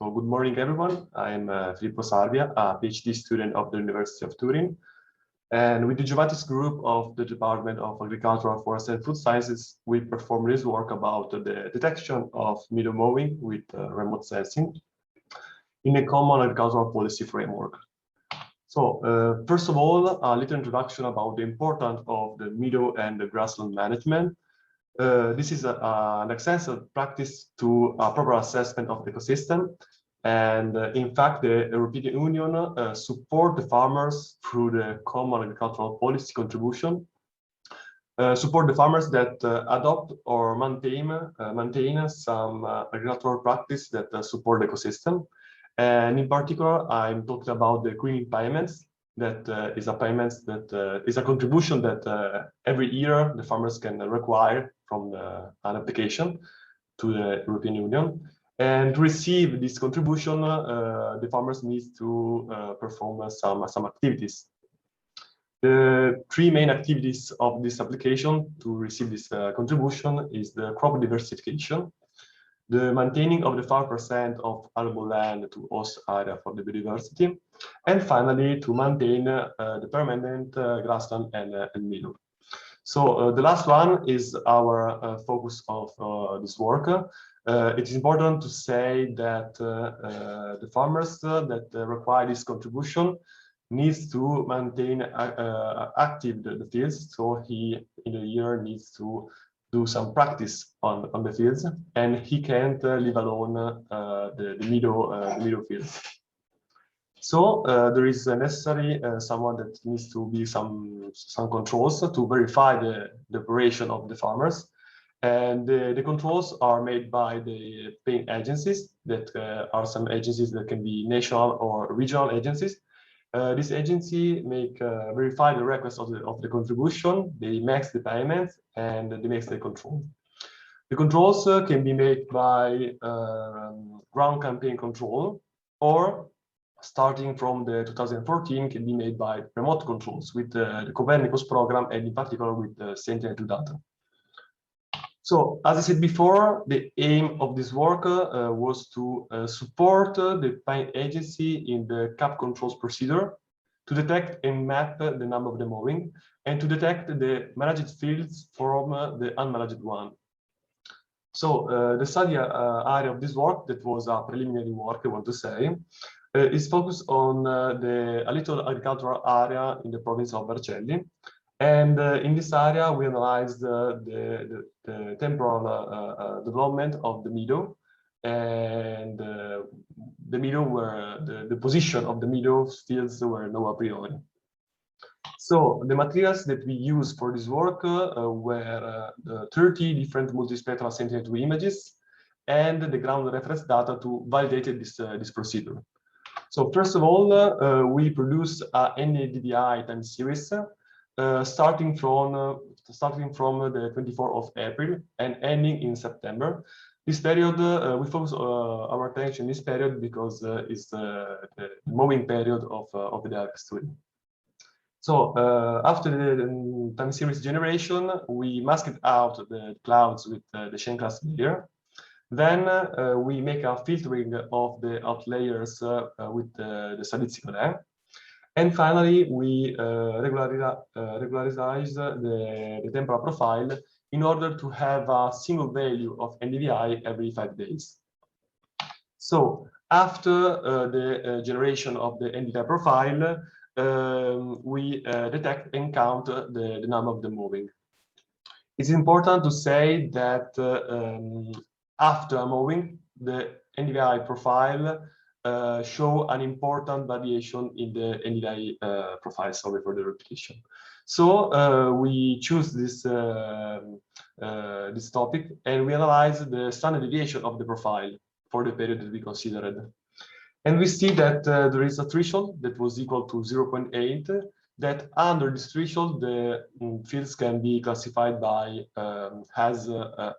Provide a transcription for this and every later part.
So good morning, everyone. I'm Filippo Sarvia, a PhD student of the University of Turin. And with the Giovanni's group of the Department of Agricultural, Forest and Food Sciences, we perform this work about the detection of meadow mowing with remote sensing in a common agricultural policy framework. So first of all, a little introduction about the importance of the meadow and the grassland management. This is an extensive practice to a proper assessment of the ecosystem. And in fact, the European Union support the farmers through the Common Agricultural Policy contribution, support the farmers that adopt or maintain some agricultural practice that support the ecosystem. And in particular, I'm talking about the greening payments. That is a contribution that every year the farmers can require from an application to the European Union. And to receive this contribution, the farmers need to perform some activities. The three main activities of this application to receive this contribution is the crop diversification, the maintaining of the 5% of arable land to host area for the biodiversity, and finally to maintain the permanent grassland and meadow. So the last one is our focus of this work. It is important to say that the farmers that require this contribution needs to maintain active the fields. So he in a year needs to do some practice on the fields, and he can't leave alone the meadow fields. So there is necessary someone that needs to be some controls to verify the operation of the farmers, and the controls are made by the paying agencies that are some agencies that can be national or regional agencies. This agency verify the request of the contribution, they make the payments, and they make the control. The controls can be made by ground campaign control, or starting from the 2014 can be made by remote controls with the Copernicus program, and in particular with the Sentinel-2 data. So, as I said before, the aim of this work was to support the paying agency in the CAP controls procedure to detect and map the number of the mowing, and to detect the managed fields from the unmanaged one. So the study area of this work, that was a preliminary work, I want to say, is focused on a little agricultural area in the province of Vercelli. And in this area, we analyzed the temporal development of the meadow, and the meadow where the position of the meadow fields were known a priori. So the materials that we used for this work were 30 different multispectral Sentinel-2 images and the ground reference data to validate this procedure. So first of all, we produced a NADVI time series starting from the 24th of April and ending in September. This period, we focus our attention in this period because it's the mowing period of the study. So after the time series generation, we masked out the clouds with the chain class layer. Then we make a filtering of the outliers with the statistical layer. And finally, we regularize the temporal profile in order to have a single value of NDVI every 5 days. So after the generation of the NDVI profile, we detect and count the number of the mowing. It's important to say that after a mowing, the NDVI profile show an important variation in the NDVI profile. Sorry for the repetition. So we choose this topic, and we analyze the standard deviation of the profile for the period that we considered. And we see that there is a threshold that was equal to 0.8, that under this threshold, the fields can be classified by as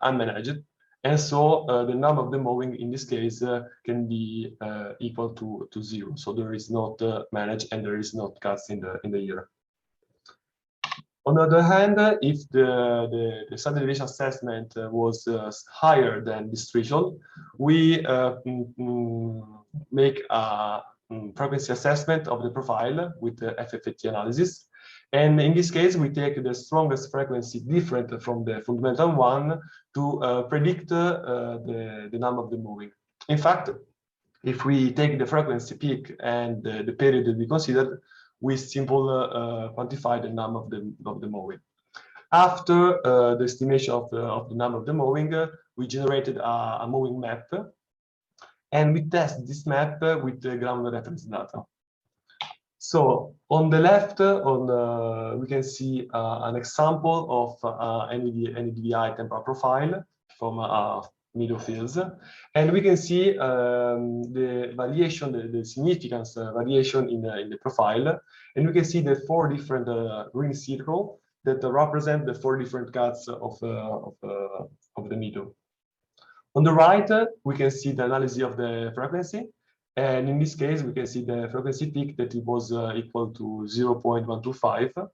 unmanaged. And so the number of the mowing in this case can be equal to 0. So there is not managed and there is not cuts in the year. On the other hand, if the standard deviation assessment was higher than this threshold, we make a frequency assessment of the profile with the FFT analysis. And in this case, we take the strongest frequency different from the fundamental one to predict the number of the mowing. In fact, if we take the frequency peak and the period that we considered, we simply quantify the number of the mowing. After the estimation of the number of the mowing, we generated a mowing map, and we test this map with the ground reference data. So on the left, we can see an example of NDVI temporal profile from meadow fields, and we can see the variation, the significance variation in the profile, and we can see the 4 different green circles that represent the 4 different cuts of the meadow. On the right, we can see the analysis of the frequency, and in this case, we can see the frequency peak that it was equal to 0.125.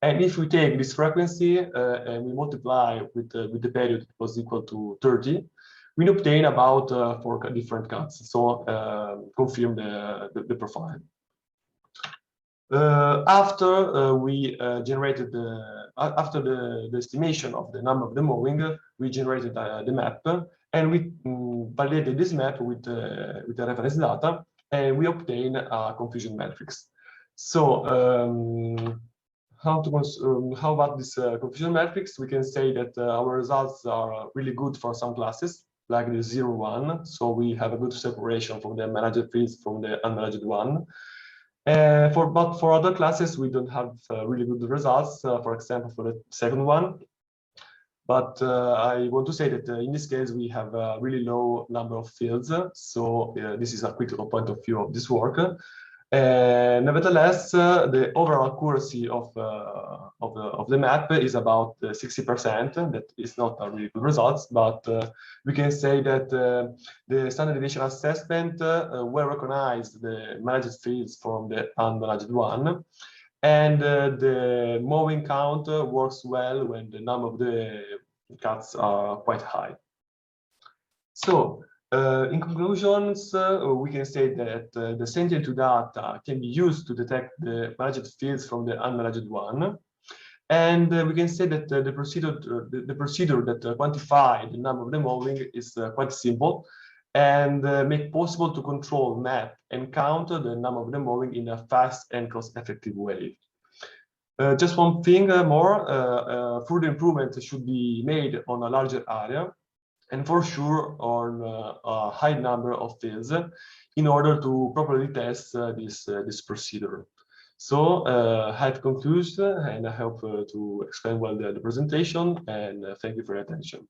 And if we take this frequency and we multiply with the period that was equal to 30, we obtain about 4 different cuts. So confirm the profile. After we generated after the estimation of the number of the mowing, we generated the map, and we validated this map with the reference data, and we obtain a confusion matrix. So how about this confusion matrix? We can say that our results are really good for some classes, like the 0, 1. So we have a good separation from the managed fields from the unmanaged one. But for other classes, we don't have really good results, for example, for the second one. But I want to say that in this case, we have a really low number of fields. So this is a critical point of view of this work. Nevertheless, the overall accuracy of the map is about 60%. That is not a really good result, but we can say that the standard deviation assessment will recognize the managed fields from the unmanaged one, and the mowing count works well when the number of the cuts are quite high. So in conclusions, we can say that the Sentinel-2 data can be used to detect the managed fields from the unmanaged one. And we can say that the procedure that quantify the number of the mowing is quite simple, and make possible to control, map, and count the number of the mowing in a fast and cost-effective way. Just one thing more, further improvement should be made on a larger area, and for sure on a high number of fields, in order to properly test this procedure. So that concludes, and I hope to explain well the presentation, and thank you for your attention.